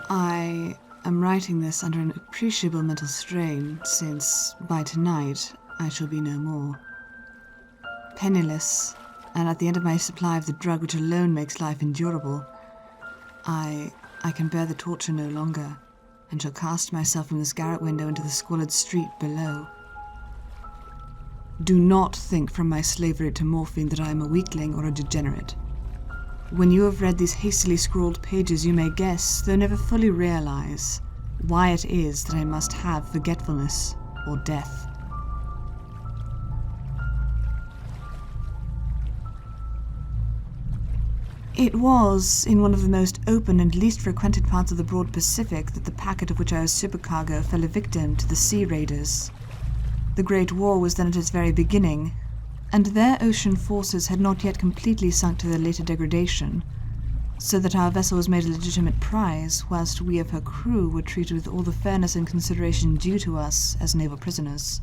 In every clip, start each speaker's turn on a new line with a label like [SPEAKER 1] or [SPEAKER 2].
[SPEAKER 1] I am writing this under an appreciable mental strain, since by tonight I shall be no more. Penniless, and at the end of my supply of the drug which alone makes life endurable, I can bear the torture no longer, and shall cast myself from this garret window into the squalid street below. Do not think from my slavery to morphine that I am a weakling or a degenerate. When you have read these hastily scrawled pages, you may guess, though never fully realize, why it is that I must have forgetfulness or death. It was in one of the most open and least frequented parts of the broad Pacific that the packet of which I was supercargo fell a victim to the sea raiders. The Great War was then at its very beginning, and their ocean forces had not yet completely sunk to their later degradation, so that our vessel was made a legitimate prize, whilst we of her crew were treated with all the fairness and consideration due to us as naval prisoners.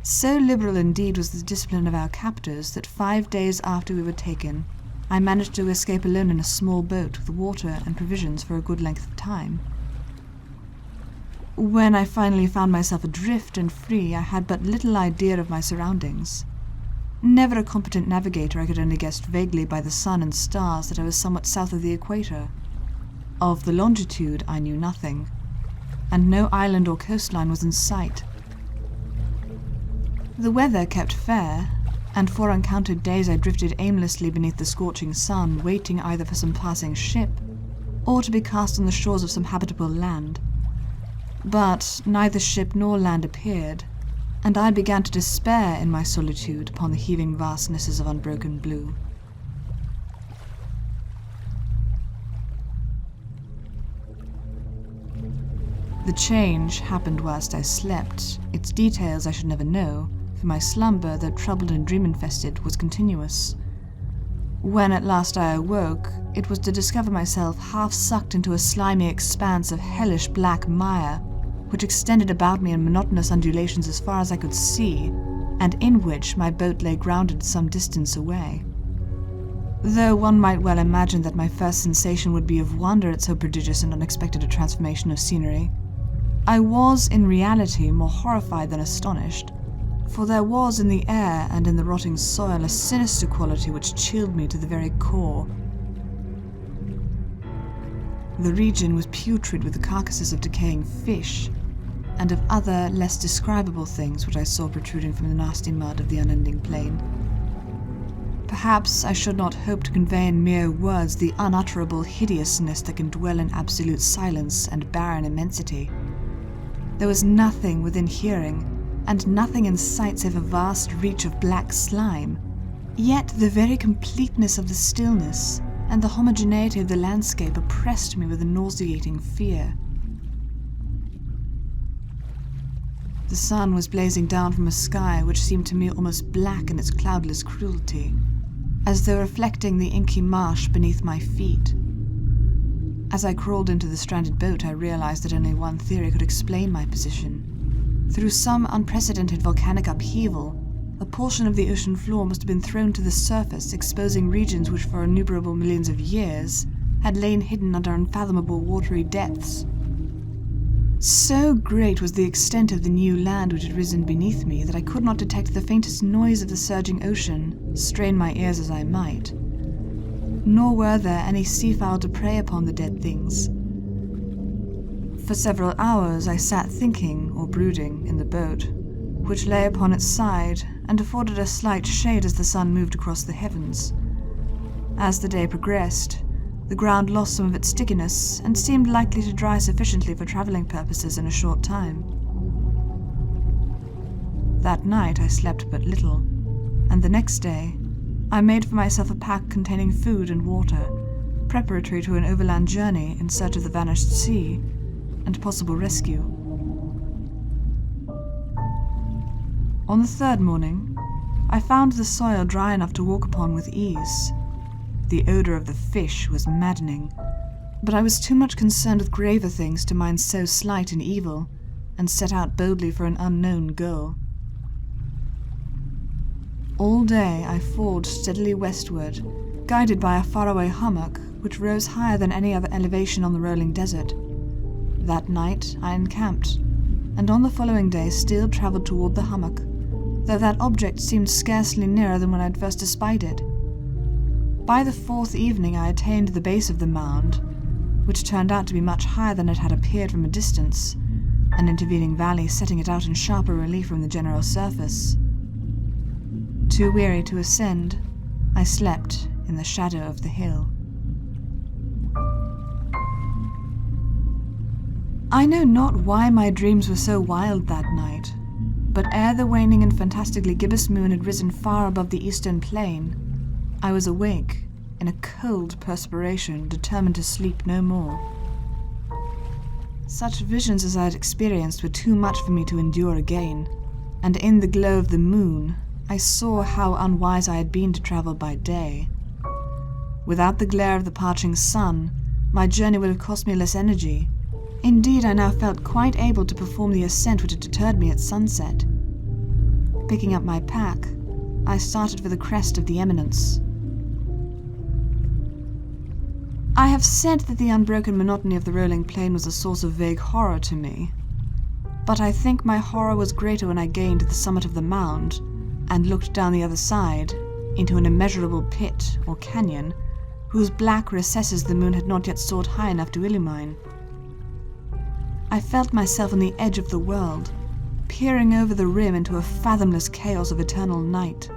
[SPEAKER 1] So liberal indeed was the discipline of our captors that 5 days after we were taken, I managed to escape alone in a small boat with water and provisions for a good length of time. When I finally found myself adrift and free, I had but little idea of my surroundings. Never a competent navigator, I could only guess vaguely by the sun and stars that I was somewhat south of the equator. Of the longitude I knew nothing, and no island or coastline was in sight. The weather kept fair, and for uncounted days I drifted aimlessly beneath the scorching sun, waiting either for some passing ship, or to be cast on the shores of some habitable land. But neither ship nor land appeared, and I began to despair in my solitude upon the heaving vastnesses of unbroken blue. The change happened whilst I slept. Its details I should never know, for my slumber, though troubled and dream-infested, was continuous. When at last I awoke, it was to discover myself half sucked into a slimy expanse of hellish black mire, which extended about me in monotonous undulations as far as I could see, and in which my boat lay grounded some distance away. Though one might well imagine that my first sensation would be of wonder at so prodigious and unexpected a transformation of scenery, I was in reality more horrified than astonished, for there was in the air and in the rotting soil a sinister quality which chilled me to the very core. The region was putrid with the carcasses of decaying fish, and of other, less describable things which I saw protruding from the nasty mud of the unending plain. Perhaps I should not hope to convey in mere words the unutterable hideousness that can dwell in absolute silence and barren immensity. There was nothing within hearing, and nothing in sight save a vast reach of black slime. Yet the very completeness of the stillness and the homogeneity of the landscape oppressed me with a nauseating fear. The sun was blazing down from a sky which seemed to me almost black in its cloudless cruelty, as though reflecting the inky marsh beneath my feet. As I crawled into the stranded boat, I realized that only one theory could explain my position. Through some unprecedented volcanic upheaval, a portion of the ocean floor must have been thrown to the surface, exposing regions which for innumerable millions of years had lain hidden under unfathomable watery depths. So great was the extent of the new land which had risen beneath me that I could not detect the faintest noise of the surging ocean, strain my ears as I might. Nor were there any seafowl to prey upon the dead things. For several hours I sat thinking or brooding in the boat, which lay upon its side and afforded a slight shade as the sun moved across the heavens. As the day progressed, the ground lost some of its stickiness and seemed likely to dry sufficiently for traveling purposes in a short time. That night I slept but little, and the next day I made for myself a pack containing food and water, preparatory to an overland journey in search of the vanished sea and possible rescue. On the third morning, I found the soil dry enough to walk upon with ease. The odor of the fish was maddening, but I was too much concerned with graver things to mind so slight an evil, and set out boldly for an unknown goal. All day I forged steadily westward, guided by a faraway hummock which rose higher than any other elevation on the rolling desert. That night I encamped, and on the following day still travelled toward the hummock, though that object seemed scarcely nearer than when I had first espied it. By the fourth evening I attained the base of the mound, which turned out to be much higher than it had appeared from a distance, an intervening valley setting it out in sharper relief from the general surface. Too weary to ascend, I slept in the shadow of the hill. I know not why my dreams were so wild that night, but ere the waning and fantastically gibbous moon had risen far above the eastern plain, I was awake, in a cold perspiration, determined to sleep no more. Such visions as I had experienced were too much for me to endure again, and in the glow of the moon, I saw how unwise I had been to travel by day. Without the glare of the parching sun, my journey would have cost me less energy. Indeed, I now felt quite able to perform the ascent which had deterred me at sunset. Picking up my pack, I started for the crest of the eminence. I have said that the unbroken monotony of the rolling plain was a source of vague horror to me, but I think my horror was greater when I gained the summit of the mound and looked down the other side into an immeasurable pit or canyon whose black recesses the moon had not yet soared high enough to illumine. I felt myself on the edge of the world, peering over the rim into a fathomless chaos of eternal night.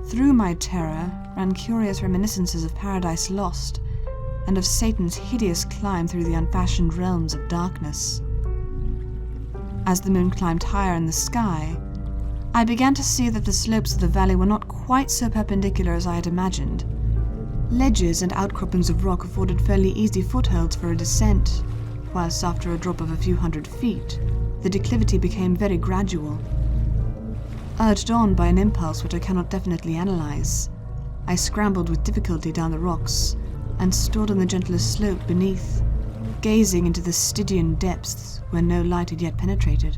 [SPEAKER 1] Through my terror ran curious reminiscences of Paradise Lost and of Satan's hideous climb through the unfashioned realms of darkness. As the moon climbed higher in the sky, I began to see that the slopes of the valley were not quite so perpendicular as I had imagined. Ledges and outcroppings of rock afforded fairly easy footholds for a descent, whilst after a drop of a few hundred feet, the declivity became very gradual. Urged on by an impulse which I cannot definitely analyze, I scrambled with difficulty down the rocks and stood on the gentlest slope beneath, gazing into the Stygian depths where no light had yet penetrated.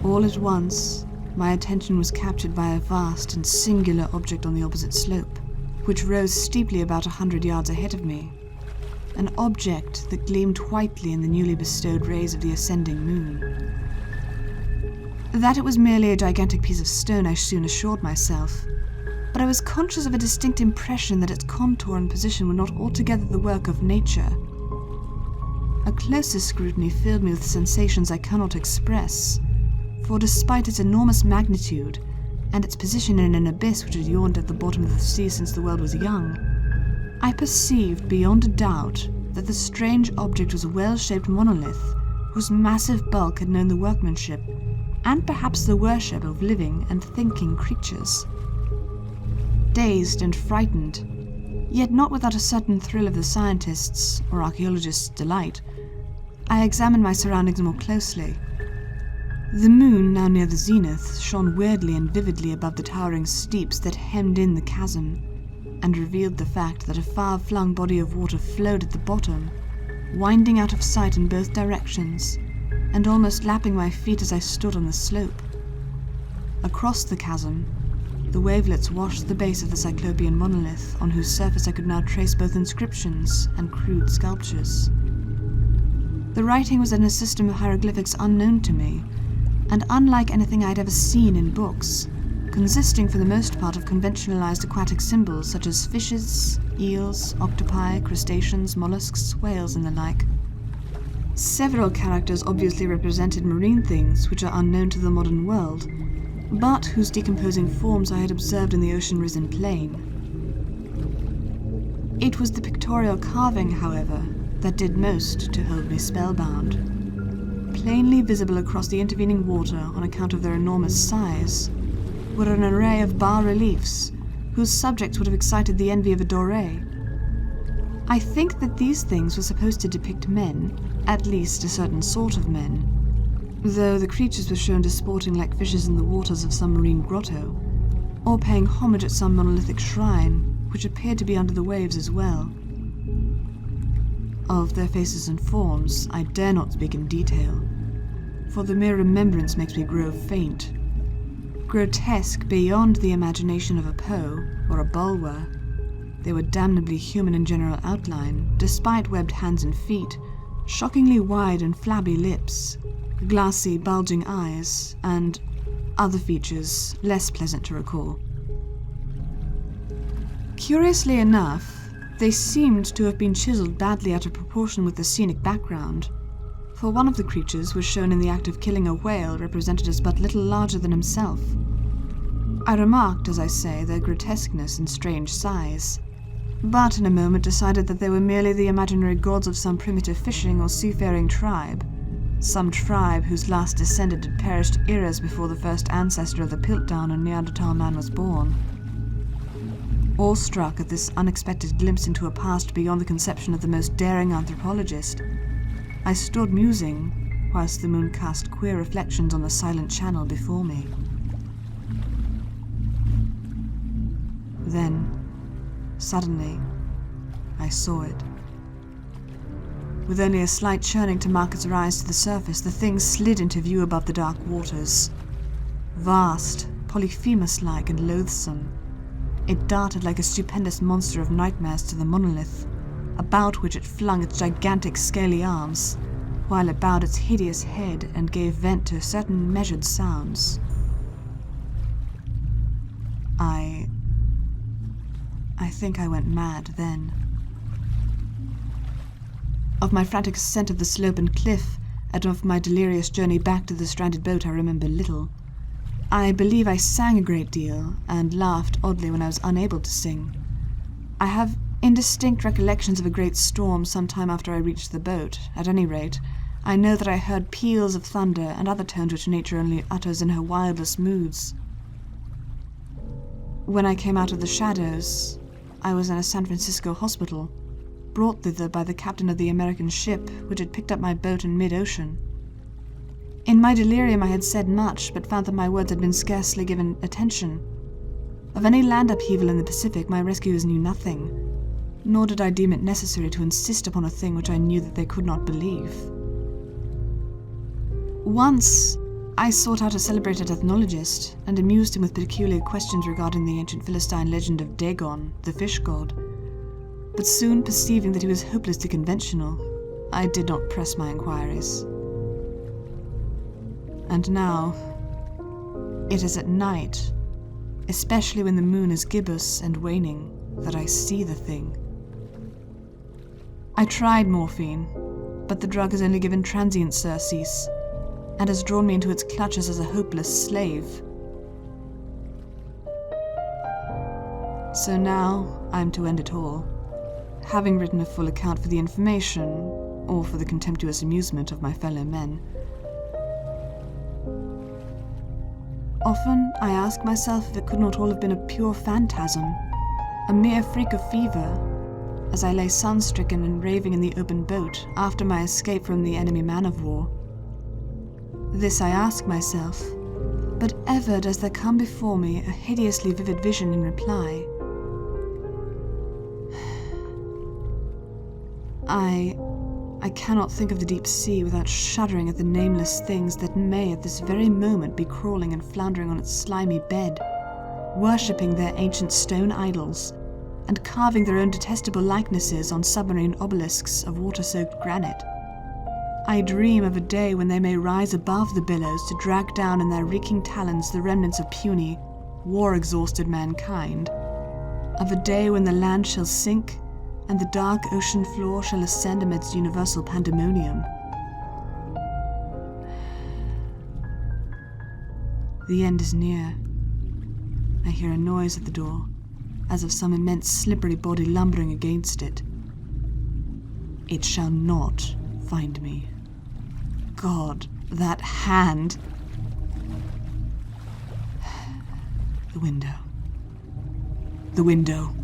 [SPEAKER 1] All at once, my attention was captured by a vast and singular object on the opposite slope, which rose steeply about 100 yards ahead of me, an object that gleamed whitely in the newly bestowed rays of the ascending moon. That it was merely a gigantic piece of stone I soon assured myself, but I was conscious of a distinct impression that its contour and position were not altogether the work of nature. A closer scrutiny filled me with sensations I cannot express, for despite its enormous magnitude and its position in an abyss which had yawned at the bottom of the sea since the world was young, I perceived beyond a doubt that the strange object was a well-shaped monolith whose massive bulk had known the workmanship and perhaps the worship of living and thinking creatures. Dazed and frightened, yet not without a certain thrill of the scientist's or archaeologist's delight, I examined my surroundings more closely. The moon, now near the zenith, shone weirdly and vividly above the towering steeps that hemmed in the chasm, and revealed the fact that a far-flung body of water flowed at the bottom, winding out of sight in both directions, and almost lapping my feet as I stood on the slope. Across the chasm, the wavelets washed the base of the cyclopean monolith, on whose surface I could now trace both inscriptions and crude sculptures. The writing was in a system of hieroglyphics unknown to me, and unlike anything I had ever seen in books, consisting for the most part of conventionalized aquatic symbols such as fishes, eels, octopi, crustaceans, mollusks, whales, and the like. Several characters obviously represented marine things which are unknown to the modern world, but whose decomposing forms I had observed in the ocean-risen plain. It was the pictorial carving, however, that did most to hold me spellbound. Plainly visible across the intervening water on account of their enormous size were an array of bas-reliefs whose subjects would have excited the envy of a Doré. I think that these things were supposed to depict men, at least a certain sort of men, though the creatures were shown disporting like fishes in the waters of some marine grotto, or paying homage at some monolithic shrine, which appeared to be under the waves as well. Of their faces and forms I dare not speak in detail, for the mere remembrance makes me grow faint. Grotesque beyond the imagination of a Poe or a Bulwer, They were damnably human in general outline, despite webbed hands and feet, shockingly wide and flabby lips, glassy, bulging eyes, and other features less pleasant to recall. Curiously enough, they seemed to have been chiseled badly out of proportion with the scenic background, for one of the creatures was shown in the act of killing a whale represented as but little larger than himself. I remarked, as I say, their grotesqueness and strange size, but in a moment decided that they were merely the imaginary gods of some primitive fishing or seafaring tribe, some tribe whose last descendant had perished eras before the first ancestor of the Piltdown and Neanderthal man was born. Awestruck at this unexpected glimpse into a past beyond the conception of the most daring anthropologist, I stood musing, whilst the moon cast queer reflections on the silent channel before me. Then, suddenly, I saw it. With only a slight churning to mark its rise to the surface, the thing slid into view above the dark waters. Vast, Polyphemus-like and loathsome, it darted like a stupendous monster of nightmares to the monolith, about which it flung its gigantic scaly arms, while it bowed its hideous head and gave vent to certain measured sounds. I think I went mad then. Of my frantic ascent of the slope and cliff, and of my delirious journey back to the stranded boat, I remember little. I believe I sang a great deal, and laughed oddly when I was unable to sing. I have indistinct recollections of a great storm some time after I reached the boat. At any rate, I know that I heard peals of thunder and other tones which nature only utters in her wildest moods. When I came out of the shadows, I was in a San Francisco hospital, brought thither by the captain of the American ship which had picked up my boat in mid-ocean. In my delirium I had said much, but found that my words had been scarcely given attention. Of any land upheaval in the Pacific, my rescuers knew nothing, nor did I deem it necessary to insist upon a thing which I knew that they could not believe. Once, I sought out a celebrated ethnologist and amused him with peculiar questions regarding the ancient Philistine legend of Dagon, the fish god, but soon perceiving that he was hopelessly conventional, I did not press my inquiries. And now, it is at night, especially when the moon is gibbous and waning, that I see the thing. I tried morphine, but the drug has only given transient surcease, and has drawn me into its clutches as a hopeless slave. So now I am to end it all, having written a full account for the information, or for the contemptuous amusement of my fellow men. Often I ask myself if it could not all have been a pure phantasm, a mere freak of fever, as I lay sun-stricken and raving in the open boat after my escape from the enemy man-of-war. This I ask myself, but ever does there come before me a hideously vivid vision in reply. I cannot think of the deep sea without shuddering at the nameless things that may at this very moment be crawling and floundering on its slimy bed, worshipping their ancient stone idols, and carving their own detestable likenesses on submarine obelisks of water-soaked granite. I dream of a day when they may rise above the billows to drag down in their reeking talons the remnants of puny, war-exhausted mankind, of a day when the land shall sink and the dark ocean floor shall ascend amidst universal pandemonium. The end is near. I hear a noise at the door, as of some immense slippery body lumbering against it. It shall not find me. God, that hand! The window. The window.